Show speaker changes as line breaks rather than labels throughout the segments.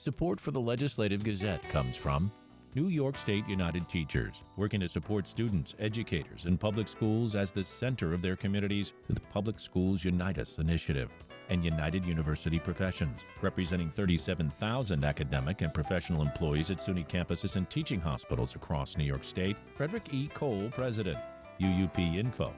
Support for the Legislative Gazette comes from New York State United Teachers, working to support students, educators, and public schools as the center of their communities with the Public Schools Unite Us initiative, and United University Professions, representing 37,000 academic and professional employees at SUNY campuses and teaching hospitals across New York State. Frederick E. Cole, President, uupinfo.org.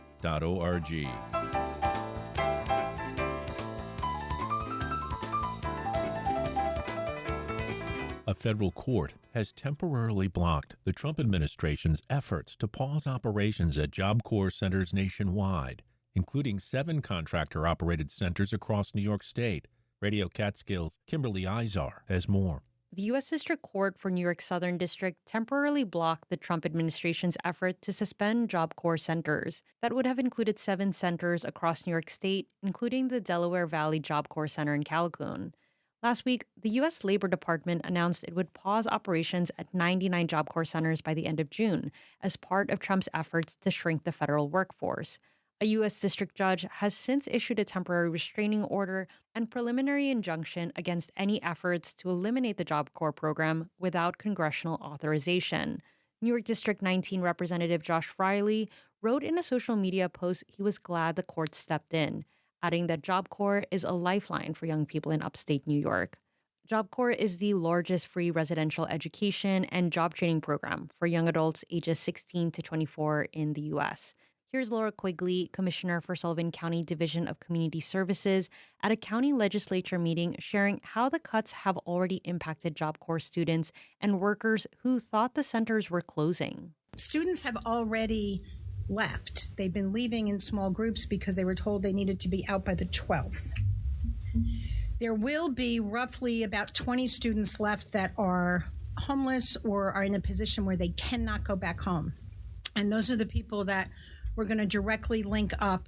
A federal court has temporarily blocked the Trump administration's efforts to pause operations at Job Corps centers nationwide, including 7 contractor-operated centers across New York State. Radio Catskills' Kimberly Izar has more.
The U.S. District Court for New York Southern District temporarily blocked the Trump administration's effort to suspend Job Corps centers that would have included 7 centers across New York State, including the Delaware Valley Job Corps Center in Callicoon. Last week, the U.S. Labor Department announced it would pause operations at 99 Job Corps centers by the end of June as part of Trump's efforts to shrink the federal workforce. A U.S. district judge has since issued a temporary restraining order and preliminary injunction against any efforts to eliminate the Job Corps program without congressional authorization. New York District 19 Representative Josh Riley wrote in a social media post he was glad the court stepped in, adding that Job Corps is a lifeline for young people in upstate New York. Job Corps is the largest free residential education and job training program for young adults ages 16 to 24 in the U.S. Here's Laura Quigley, Commissioner for Sullivan County Division of Community Services, at a county legislature meeting sharing how the cuts have already impacted Job Corps students and workers who thought the centers were closing.
Students have already left. They've been leaving in small groups because they were told they needed to be out by the 12th. There will be roughly about 20 students left that are homeless or are in a position where they cannot go back home. And those are the people that we're going to directly link up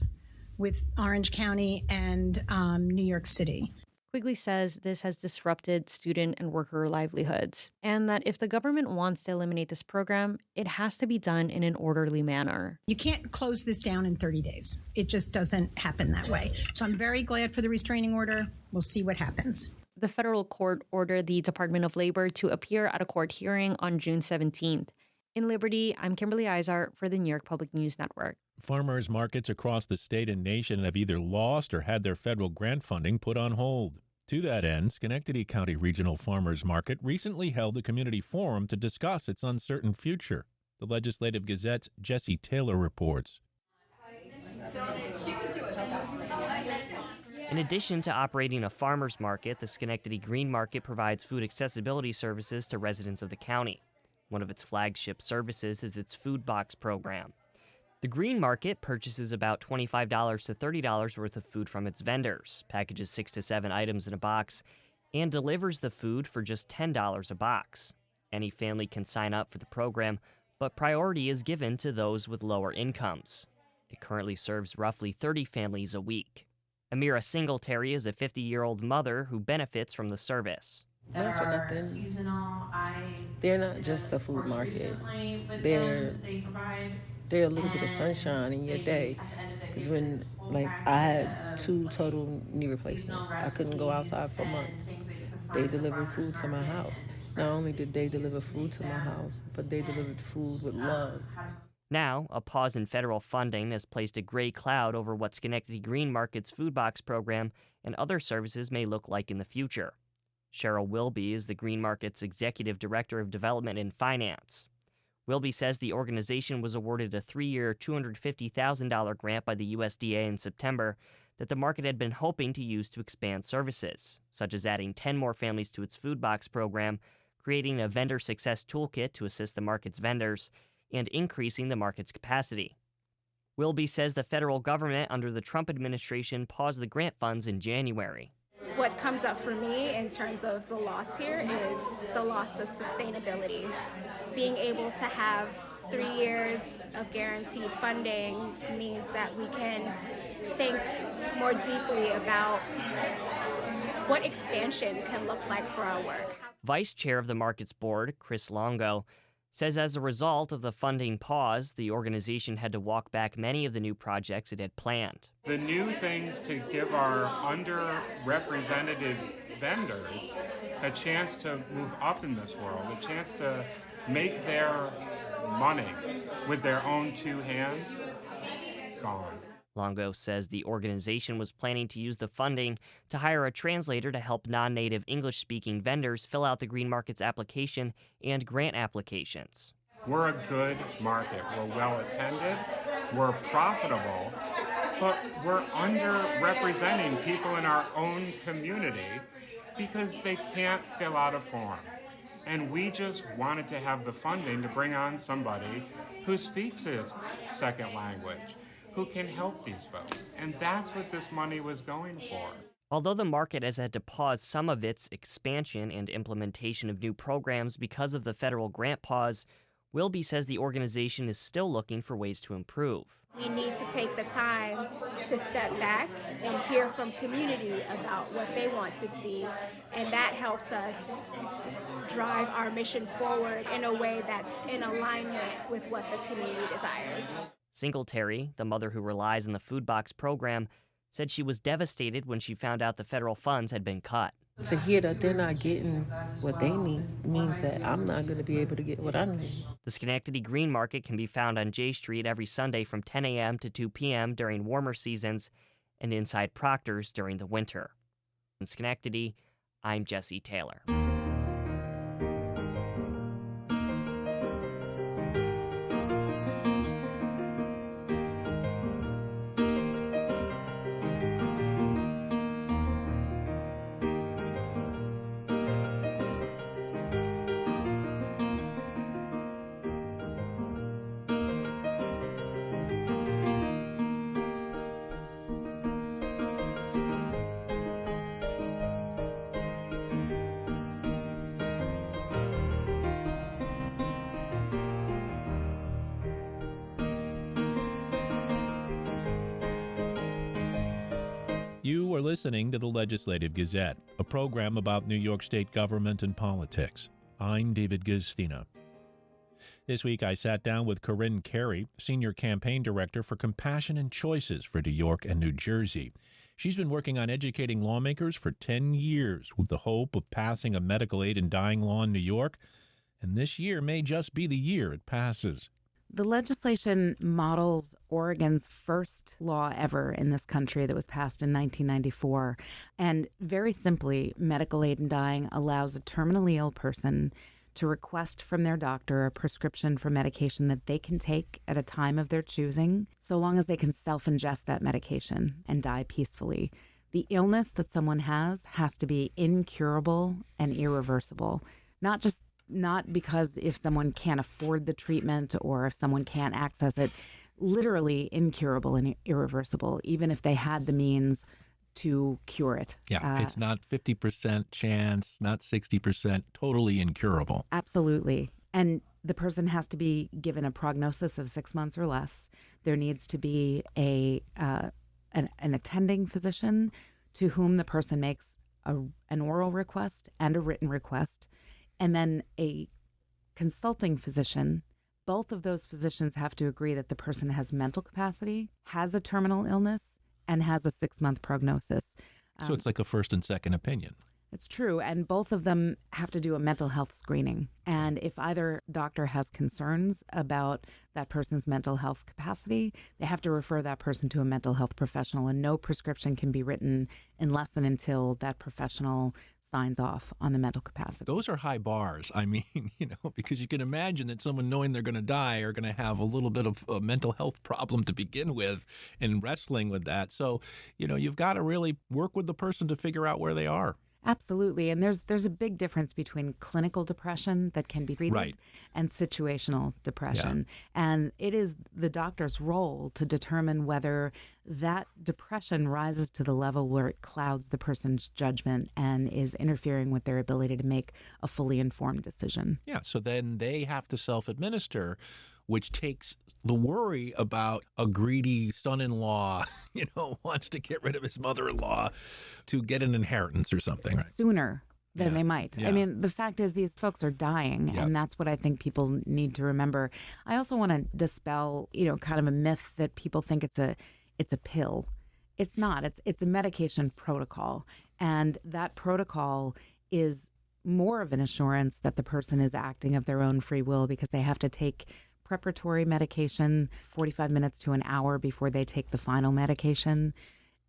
with Orange County and New York City.
Quigley says this has disrupted student and worker livelihoods, and that if the government wants to eliminate this program, it has to be done in an orderly manner.
You can't close this down in 30 days. It just doesn't happen that way. So I'm very glad for the restraining order. We'll see what happens.
The federal court ordered the Department of Labor to appear at a court hearing on June 17th. In Liberty, I'm Kimberly Izar for the New York Public News Network.
Farmers markets across the state and nation have either lost or had their federal grant funding put on hold. To that end, Schenectady County Regional Farmers Market recently held a community forum to discuss its uncertain future. The Legislative Gazette's Jesse Taylor reports.
In addition to operating a farmers market, the Schenectady Green Market provides food accessibility services to residents of the county. One of its flagship services is its food box program. The Green Market purchases about $25 to $30 worth of food from its vendors, packages 6 to 7 items in a box, and delivers the food for just $10 a box. Any family can sign up for the program, but priority is given to those with lower incomes. It currently serves roughly 30 families a week. Amira Singletary is a 50-year-old mother who benefits from the service.
Not for nothing. They're not just a food market. They're a little bit of sunshine in your day. Because when, I had 2 total knee replacements. I couldn't go outside for months. They delivered food to my house. Not only did they deliver food to my house, but they delivered food with love.
Now, a pause in federal funding has placed a gray cloud over what Schenectady Green Market's food box program and other services may look like in the future. Cheryl Wilby is the Green Market's Executive Director of Development and Finance. Wilby says the organization was awarded a 3-year, $250,000 grant by the USDA in September that the market had been hoping to use to expand services, such as adding 10 more families to its food box program, creating a vendor success toolkit to assist the market's vendors, and increasing the market's capacity. Wilby says the federal government under the Trump administration paused the grant funds in January.
What comes up for me in terms of the loss here is the loss of sustainability. Being able to have 3 years of guaranteed funding means that we can think more deeply about what expansion can look like for our work.
Vice Chair of the Markets Board, Chris Longo, says as a result of the funding pause, the organization had to walk back many of the new projects it had planned.
The new things to give our underrepresented vendors a chance to move up in this world, a chance to make their money with their own two hands, gone.
Longo says the organization was planning to use the funding to hire a translator to help non-native English-speaking vendors fill out the Green Market's application and grant applications.
We're a good market. We're well attended. We're profitable. But we're underrepresenting people in our own community because they can't fill out a form. And we just wanted to have the funding to bring on somebody who speaks his second language, who can help these folks. And that's what this money was going for.
Although the market has had to pause some of its expansion and implementation of new programs because of the federal grant pause, Wilby says the organization is still looking for ways to improve.
We need to take the time to step back and hear from community about what they want to see, and that helps us drive our mission forward in a way that's in alignment with what the community desires.
Singletary, the mother who relies on the food box program, said she was devastated when she found out the federal funds had been cut.
To hear that they're not getting what they need means that I'm not going to be able to get what I need.
The Schenectady Green Market can be found on J Street every Sunday from 10 a.m. to 2 p.m. during warmer seasons and inside Proctor's during the winter. In Schenectady, I'm Jesse Taylor.
You are listening to the Legislative Gazette, a program about New York State government and politics. I'm David Gustina. This week I sat down with Corinne Carey, Senior Campaign Director for Compassion and Choices for New York and New Jersey. She's been working on educating lawmakers for 10 years with the hope of passing a medical aid in dying law in New York, and this year may just be the year it passes.
The legislation models Oregon's first law ever in this country that was passed in 1994. And very simply, medical aid in dying allows a terminally ill person to request from their doctor a prescription for medication that they can take at a time of their choosing, so long as they can self-ingest that medication and die peacefully. The illness that someone has to be incurable and irreversible, not because if someone can't afford the treatment or if someone can't access it, literally incurable and irreversible, even if they had the means to cure it.
Yeah, it's not 50% chance, not 60%, totally incurable.
Absolutely. And the person has to be given a prognosis of 6 months or less. There needs to be an attending physician to whom the person makes an oral request and a written request, and then a consulting physician. Both of those physicians have to agree that the person has mental capacity, has a terminal illness, and has a 6-month prognosis.
So it's like a first and second opinion.
It's true. And both of them have to do a mental health screening. And if either doctor has concerns about that person's mental health capacity, they have to refer that person to a mental health professional. And no prescription can be written unless and until that professional signs off on the mental capacity.
Those are high bars. I mean, because you can imagine that someone knowing they're going to die are going to have a little bit of a mental health problem to begin with and wrestling with that. So, you've got to really work with the person to figure out where they are.
Absolutely. And there's a big difference between clinical depression that can be treated and situational depression. Yeah. And it is the doctor's role to determine whether that depression rises to the level where it clouds the person's judgment and is interfering with their ability to make a fully informed decision.
Yeah. So then they have to self-administer, which takes the worry about a greedy son-in-law, wants to get rid of his mother-in-law to get an inheritance or something. Right?
Sooner than they might.
Yeah.
I mean, the fact is these folks are dying, and that's what I think people need to remember. I also want to dispel, kind of a myth that people think it's a pill. It's not. It's a medication protocol, and that protocol is more of an assurance that the person is acting of their own free will, because they have to take preparatory medication 45 minutes to an hour before they take the final medication.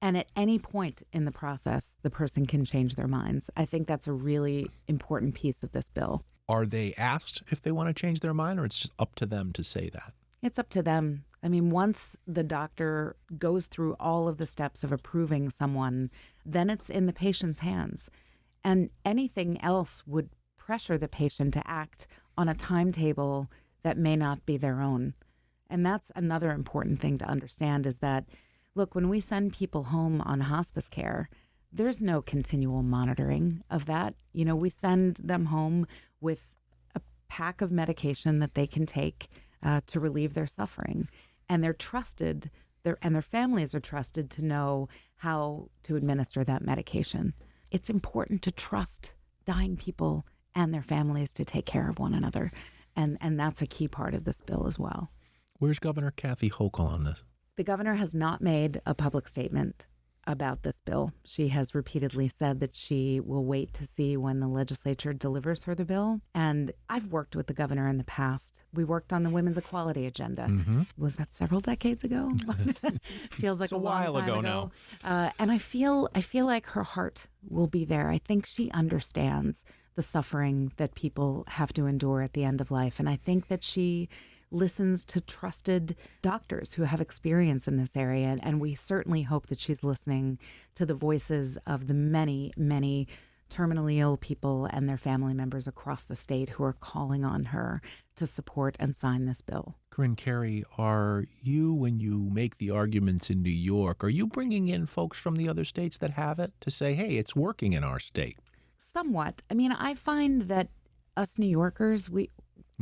And at any point in the process, the person can change their minds. I think that's a really important piece of this bill.
Are they asked if they want to change their mind, or it's just up to them to say that?
It's up to them. I mean, once the doctor goes through all of the steps of approving someone, then it's in the patient's hands. And anything else would pressure the patient to act on a timetable that may not be their own. And that's another important thing to understand, is that, look, when we send people home on hospice care, there's no continual monitoring of that. You know, we send them home with a pack of medication that they can take to relieve their suffering. And they're trusted, and their families are trusted to know how to administer that medication. It's important to trust dying people and their families to take care of one another. And that's a key part of this bill as well.
Where's Governor Kathy Hochul on this?
The governor has not made a public statement about this bill. She has repeatedly said that she will wait to see when the legislature delivers her the bill. And I've worked with the governor in the past. We worked on the women's equality agenda.
Mm-hmm.
Was that several decades ago? Feels like
it's a while
long time
ago
now. And I feel like her heart will be there. I think she understands the suffering that people have to endure at the end of life. And I think that she listens to trusted doctors who have experience in this area. And we certainly hope that she's listening to the voices of the many, many terminally ill people and their family members across the state who are calling on her to support and sign this bill.
Corinne Carey, are you, when you make the arguments in New York, are you bringing in folks from the other states that have it to say, hey, it's working in our state?
Somewhat. I mean, I find that us New Yorkers, we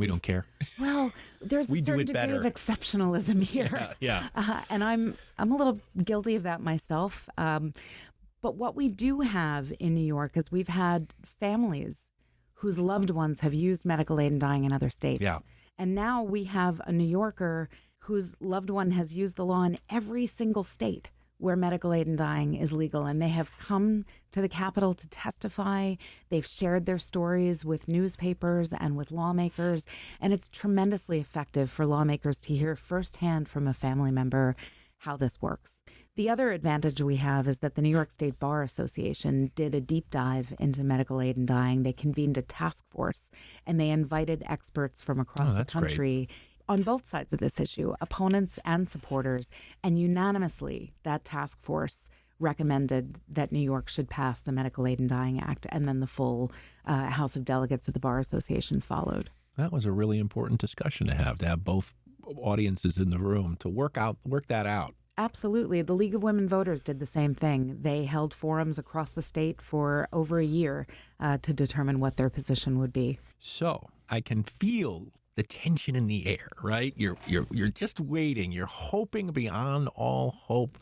don't care. Well, there's a certain degree of exceptionalism here.
Yeah.
And I'm a little guilty of that myself. But what we do have in New York is we've had families whose loved ones have used medical aid in dying in other states.
Yeah.
And now we have a New Yorker whose loved one has used the law in every single state where medical aid in dying is legal. And they have come to the Capitol to testify. They've shared their stories with newspapers and with lawmakers. And it's tremendously effective for lawmakers to hear firsthand from a family member how this works. The other advantage we have is that the New York State Bar Association did a deep dive into medical aid in dying. They convened a task force, and they invited experts from across the country on both sides of this issue, opponents and supporters. And unanimously, that task force recommended that New York should pass the Medical Aid in Dying Act, and then the full House of Delegates of the Bar Association followed.
That was a really important discussion to have both audiences in the room to work that out.
Absolutely. The League of Women Voters did the same thing. They held forums across the state for over a year to determine what their position would be.
So I can feel the tension in the air, right? You're just waiting. You're hoping beyond all hope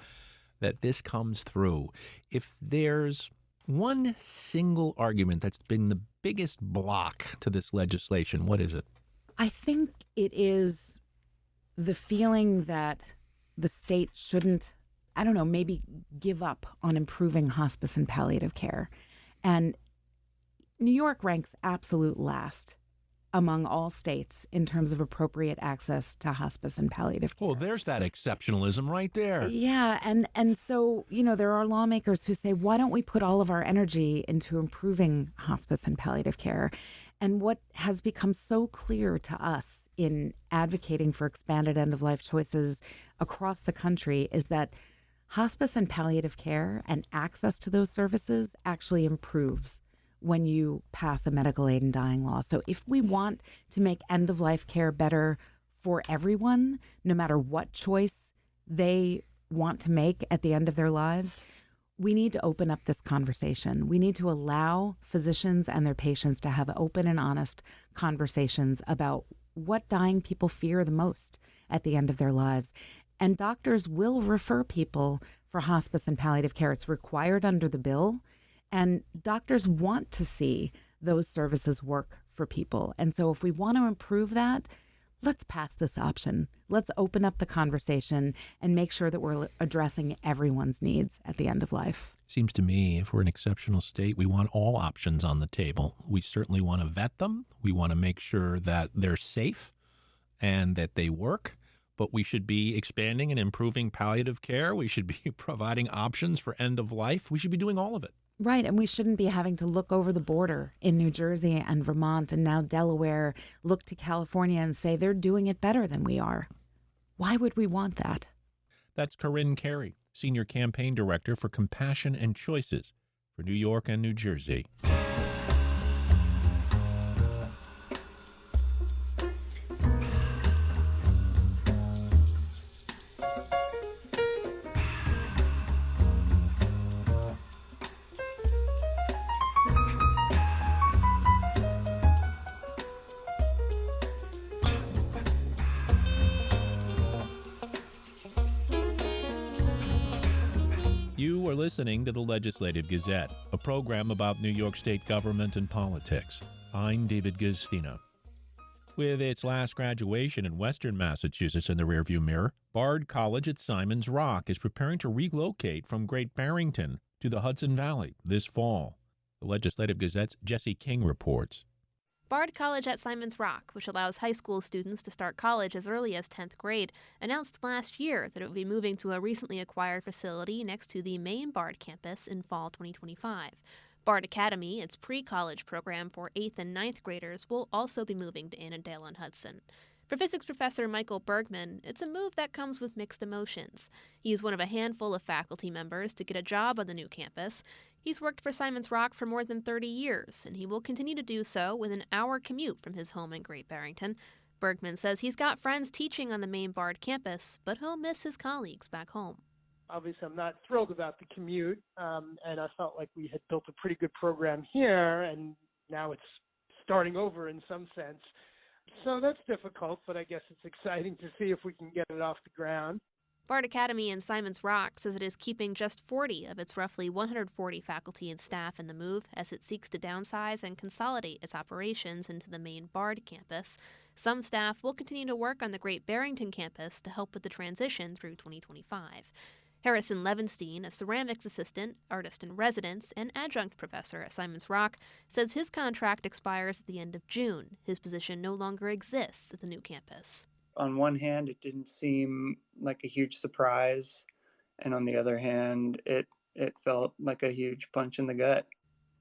that this comes through. If there's one single argument that's been the biggest block to this legislation, what is it?
I think it is the feeling that the state shouldn't, maybe give up on improving hospice and palliative care. And New York ranks absolute last among all states in terms of appropriate access to hospice and palliative care.
Oh, there's that exceptionalism right there.
Yeah, and so, there are lawmakers who say, why don't we put all of our energy into improving hospice and palliative care? And what has become so clear to us in advocating for expanded end-of-life choices across the country is that hospice and palliative care and access to those services actually improves when you pass a medical aid in dying law. So if we want to make end-of-life care better for everyone, no matter what choice they want to make at the end of their lives, we need to open up this conversation. We need to allow physicians and their patients to have open and honest conversations about what dying people fear the most at the end of their lives. And doctors will refer people for hospice and palliative care. It's required under the bill. And doctors want to see those services work for people. And so if we want to improve that, let's pass this option. Let's open up the conversation and make sure that we're addressing everyone's needs at the end of life.
Seems to me if we're an exceptional state, we want all options on the table. We certainly want to vet them. We want to make sure that they're safe and that they work. But we should be expanding and improving palliative care. We should be providing options for end of life. We should be doing all of it.
Right, and we shouldn't be having to look over the border in New Jersey and Vermont and now Delaware, look to California and say they're doing it better than we are. Why would we want that?
That's Corinne Carey, Senior Campaign Director for Compassion and Choices for New York and New Jersey. You are listening to the Legislative Gazette, a program about New York State government and politics. I'm David Gazfina. With its last graduation in Western Massachusetts in the rearview mirror, Bard College at Simon's Rock is preparing to relocate from Great Barrington to the Hudson Valley this fall. The Legislative Gazette's Jesse King reports.
Bard College at Simon's Rock, which allows high school students to start college as early as 10th grade, announced last year that it would be moving to a recently acquired facility next to the main Bard campus in fall 2025. Bard Academy, its pre-college program for 8th and 9th graders, will also be moving to Annandale-on-Hudson. For physics professor Michael Bergman, it's a move that comes with mixed emotions. He is one of a handful of faculty members to get a job on the new campus. He's worked for Simon's Rock for more than 30 years, and he will continue to do so with an hour commute from his home in Great Barrington. Bergman says he's got friends teaching on the main Bard campus, but he'll miss his colleagues back home.
Obviously, I'm not thrilled about the commute, and I felt like we had built a pretty good program here, and now it's starting over in some sense. So that's difficult, but I guess it's exciting to see if we can get it off the ground.
Bard Academy in Simon's Rock says it is keeping just 40 of its roughly 140 faculty and staff in the move as it seeks to downsize and consolidate its operations into the main Bard campus. Some staff will continue to work on the Great Barrington campus to help with the transition through 2025. Harrison Levenstein, a ceramics assistant, artist in residence, and adjunct professor at Simon's Rock, says his contract expires at the end of June. His position no longer exists at the new campus.
On one hand, it didn't seem like a huge surprise, and on the other hand, it felt like a huge punch in the gut.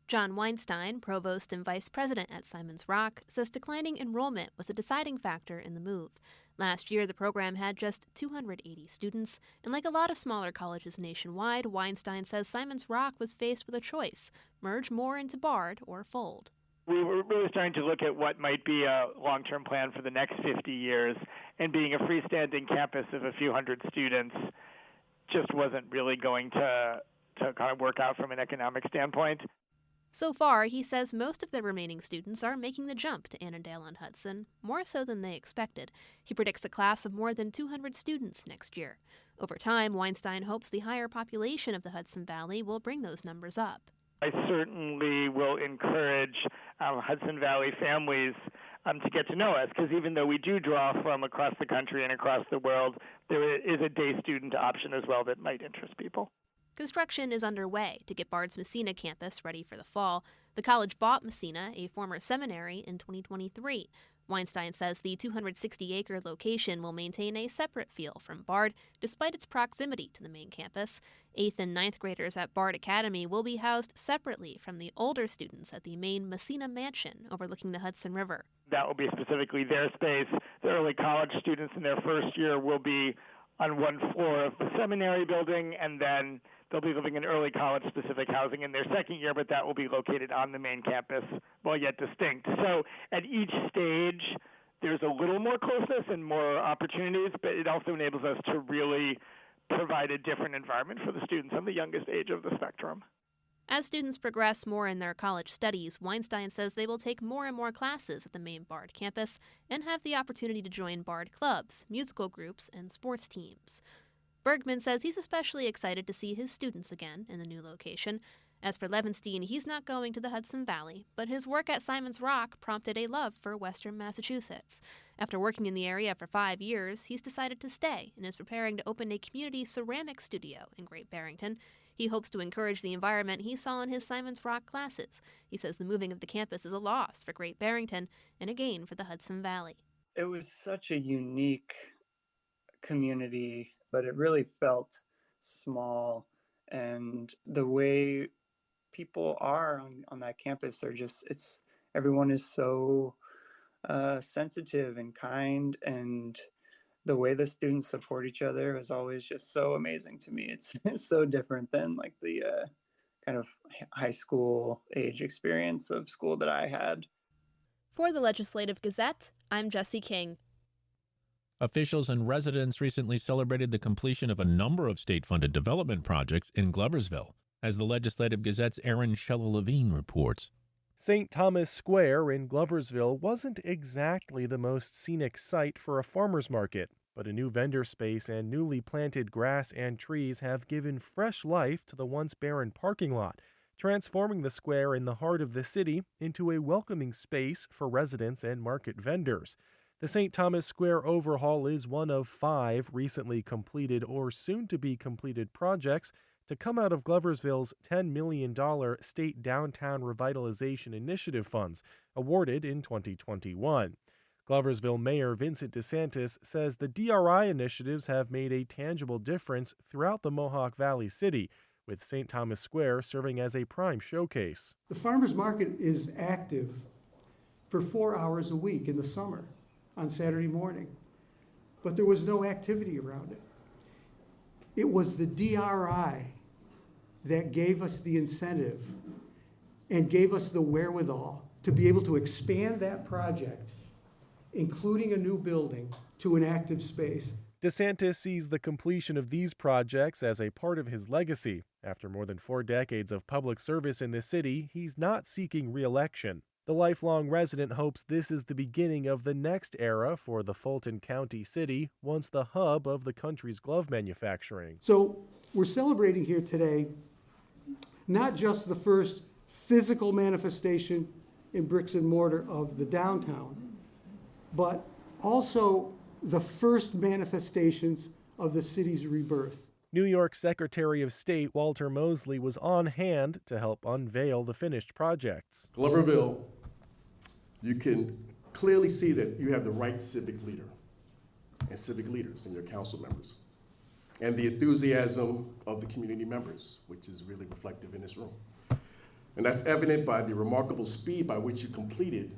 John Weinstein, provost and vice president at Simon's Rock, says declining enrollment was a deciding factor in the move. Last year, the program had just 280 students, and like a lot of smaller colleges nationwide, Weinstein says Simon's Rock was faced with a choice: merge more into Bard or fold.
We were really starting to look at what might be a long-term plan for the next 50 years, and being a freestanding campus of a few hundred students just wasn't really going to kind of work out from an economic standpoint.
So far, he says most of the remaining students are making the jump to Annandale-on-Hudson, more so than they expected. He predicts a class of more than 200 students next year. Over time, Weinstein hopes the higher population of the Hudson Valley will bring those numbers up.
I certainly will encourage Hudson Valley families to get to know us, because even though we do draw from across the country and across the world, there is a day student option as well that might interest people.
Construction is underway to get Bard's Messina campus ready for the fall. The college bought Messina, a former seminary, in 2023. Weinstein says the 260-acre location will maintain a separate feel from Bard, despite its proximity to the main campus. 8th and 9th graders at Bard Academy will be housed separately from the older students at the main Messina mansion overlooking the Hudson River.
That will be specifically their space. The early college students in their first year will be on one floor of the seminary building, and then they'll be living in early college-specific housing in their second year, but that will be located on the main campus, while yet distinct. So at each stage, there's a little more closeness and more opportunities, but it also enables us to really provide a different environment for the students on the youngest age of the spectrum.
As students progress more in their college studies, Weinstein says they will take more and more classes at the main Bard campus and have the opportunity to join Bard clubs, musical groups, and sports teams. Bergman says he's especially excited to see his students again in the new location. As for Levenstein, he's not going to the Hudson Valley, but his work at Simon's Rock prompted a love for Western Massachusetts. After working in the area for 5 years, he's decided to stay and is preparing to open a community ceramic studio in Great Barrington. He hopes to encourage the environment he saw in his Simons Rock classes. He says the moving of the campus is a loss for Great Barrington and a gain for the Hudson Valley.
It was such a unique community, but it really felt small. And the way people are on that campus are just, everyone is so sensitive and kind, and the way the students support each other is always just so amazing to me. It's so different than like the kind of high school age experience of school that I had.
For the Legislative Gazette, I'm Jesse King.
Officials and residents recently celebrated the completion of a number of state-funded development projects in Gloversville, as the Legislative Gazette's Aaron Shella-Levine reports.
St. Thomas Square in Gloversville wasn't exactly the most scenic site for a farmer's market, but a new vendor space and newly planted grass and trees have given fresh life to the once barren parking lot, transforming the square in the heart of the city into a welcoming space for residents and market vendors. The St. Thomas Square overhaul is one of 5 recently completed or soon-to-be completed projects to come out of Gloversville's $10 million State Downtown Revitalization Initiative funds, awarded in 2021. Gloversville Mayor Vincent DeSantis says the DRI initiatives have made a tangible difference throughout the Mohawk Valley City, with St. Thomas Square serving as a prime showcase.
The farmers market is active for 4 hours a week in the summer on Saturday morning, but there was no activity around it. It was the DRI that gave us the incentive and gave us the wherewithal to be able to expand that project, including a new building, to an active space.
DeSantis sees the completion of these projects as a part of his legacy. After more than 4 decades of public service in the city, he's not seeking re-election. The lifelong resident hopes this is the beginning of the next era for the Fulton County city, once the hub of the country's glove manufacturing.
So we're celebrating here today not just the first physical manifestation in bricks and mortar of the downtown, but also the first manifestations of the city's rebirth.
New York Secretary of State Walter Mosley was on hand to help unveil the finished projects.
Gloverville, you can clearly see that you have the right civic leader and civic leaders and your council members, and the enthusiasm of the community members, which is really reflective in this room. And that's evident by the remarkable speed by which you completed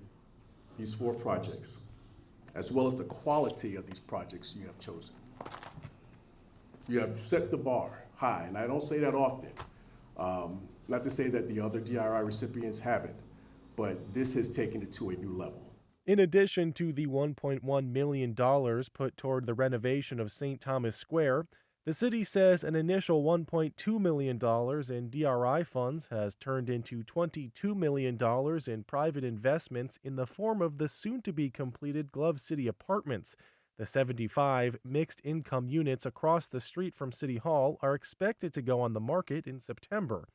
these 4 projects, as well as the quality of these projects you have chosen. You have set the bar high, and I don't say that often. Not to say that the other DRI recipients haven't, but this has taken it to a new level.
In addition to the $1.1 million put toward the renovation of St. Thomas Square, the city says an initial $1.2 million in DRI funds has turned into $22 million in private investments in the form of the soon-to-be-completed Glove City Apartments. The 75 mixed-income units across the street from City Hall are expected to go on the market in September.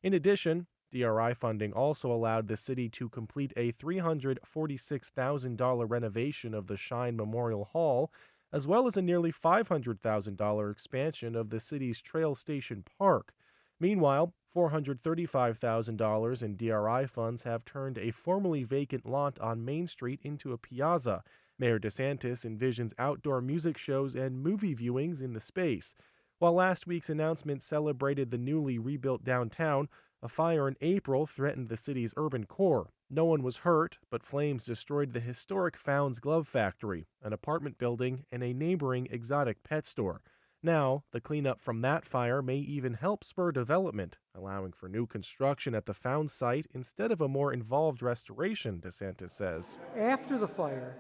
In addition, DRI funding also allowed the city to complete a $346,000 renovation of the Shine Memorial Hall, as well as a nearly $500,000 expansion of the city's Trail Station Park. Meanwhile, $435,000 in DRI funds have turned a formerly vacant lot on Main Street into a piazza. Mayor DeSantis envisions outdoor music shows and movie viewings in the space. While last week's announcement celebrated the newly rebuilt downtown, a fire in April threatened the city's urban core. No one was hurt, but flames destroyed the historic Founds Glove Factory, an apartment building, and a neighboring exotic pet store. Now, the cleanup from that fire may even help spur development, allowing for new construction at the Founds site instead of a more involved restoration, DeSantis says.
After the fire,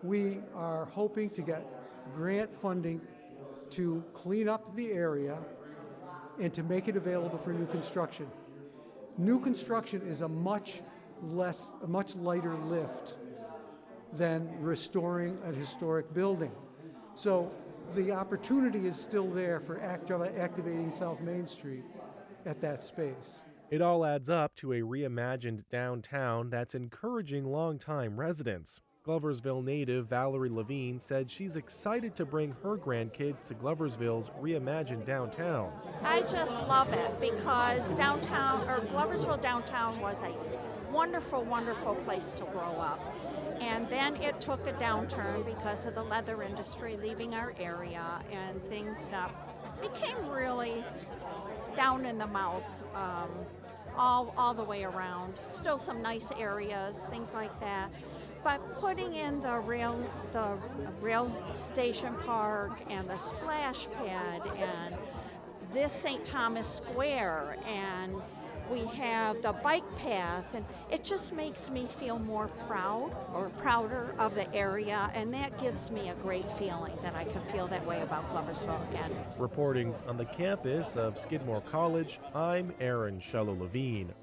we are hoping to get grant funding to clean up the area and to make it available for new construction. New construction is a much lighter lift than restoring a historic building. So the opportunity is still there for activating South Main Street at that space.
It all adds up to a reimagined downtown that's encouraging longtime residents. Gloversville native Valerie Levine said she's excited to bring her grandkids to Gloversville's reimagined downtown.
I just love it because Gloversville downtown was a wonderful, wonderful place to grow up. And then it took a downturn because of the leather industry leaving our area, and things became really down in the mouth all the way around. Still some nice areas, things like that. But putting in the rail station park and the splash pad and this St. Thomas Square, and we have the bike path, and it just makes me feel more prouder of the area, and that gives me a great feeling that I can feel that way about Gloversville again.
Reporting on the campus of Skidmore College, I'm Aaron Shello-Levine.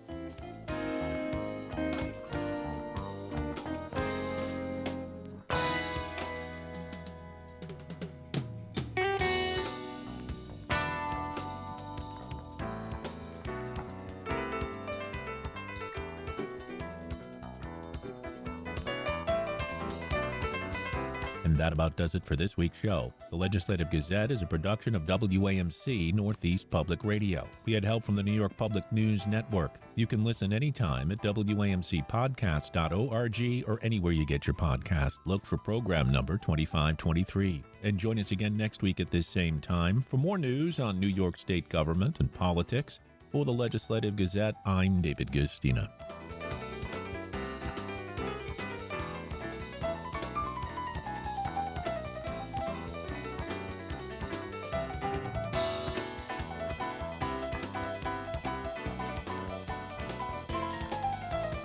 And that about does it for this week's show. The Legislative Gazette is a production of WAMC Northeast Public Radio. We had help from the New York Public News Network. You can listen anytime at WAMCpodcast.org or anywhere you get your podcast. Look for program number 2523. And join us again next week at this same time for more news on New York State government and politics. For the Legislative Gazette, I'm David Gustina.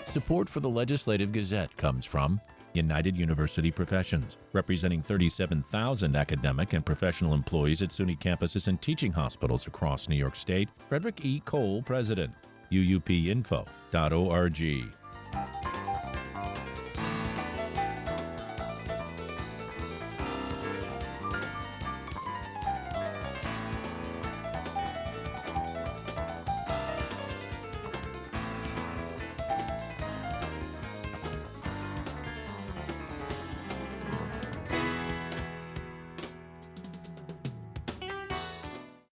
Support for the Legislative Gazette comes from United University Professions, representing 37,000 academic and professional employees at SUNY campuses and teaching hospitals across New York State. Frederick E. Cole, President. UUPinfo.org.